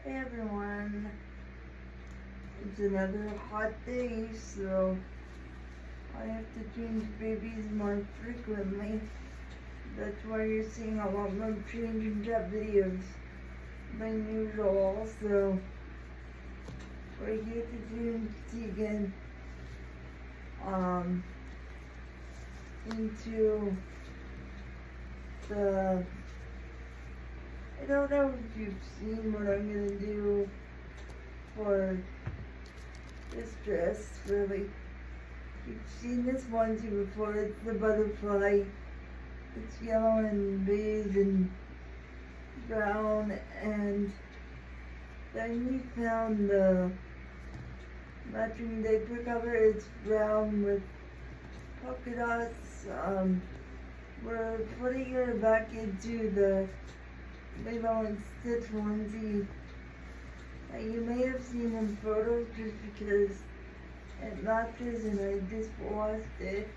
Hey everyone, it's another hot day, so I have to change babies more frequently. That's why you're seeing a lot more changing tub videos than usual. So we're here to change Teagan into the, I don't know if you've seen what I'm gonna do for this dress, really. You've seen this onesie before. It's the butterfly. It's yellow and beige and brown, and then we found the matching diaper cover. It's brown with polka dots. We're putting her back into the Lilo and Stitch onesie that you may have seen in photos just because it matches and I just washed it.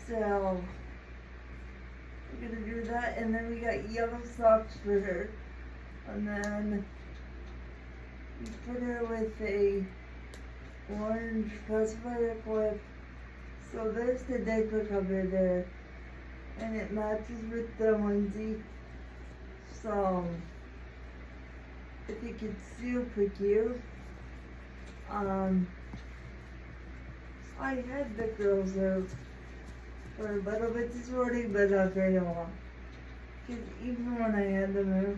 So we're gonna do that, and then we got yellow socks for her, and then we put her with a orange pacifier clip. So there's the diaper cover there, and it matches with the onesie. So I think it's super cute. I had the girls out for a little bit this morning, but not very long. Because even when I had them out,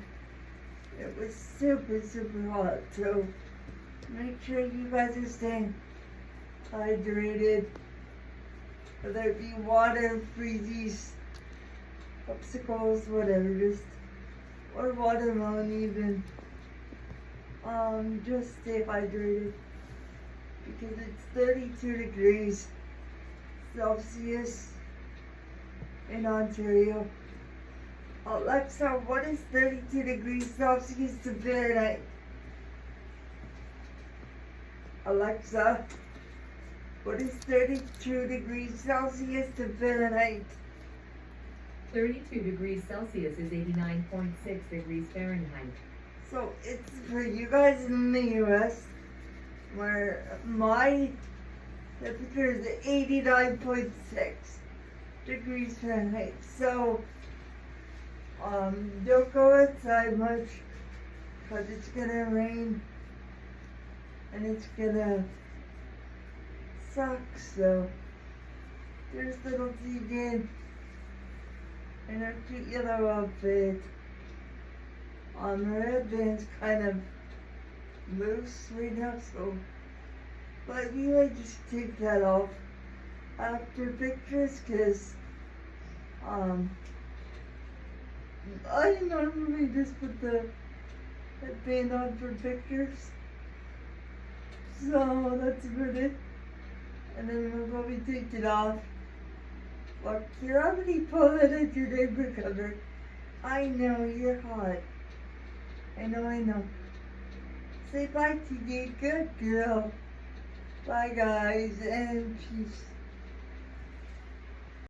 it was super, super hot. So make sure you guys are staying hydrated. Whether it be water, freezies, popsicles, whatever, or watermelon even. Just stay hydrated. Because it's 32 degrees Celsius in Ontario. Alexa, what is 32 degrees Celsius to Fahrenheit? Alexa, what is 32 degrees Celsius to Fahrenheit? 32 degrees Celsius is 89.6 degrees Fahrenheit. So it's for you guys in the US, where my temperature is 89.6 degrees Fahrenheit. So don't go outside much because it's gonna rain and it's gonna suck. So there's little Teagan in her cute yellow outfit. Her headband's kind of loose right now, so but you might just take that off after pictures, because I normally just put the headband on for pictures, so that's about it. And then we'll probably take it off. Look, you're already pulling at your diaper cover. I know, you're hot. I know. Say bye to you, good girl. Bye guys, and peace.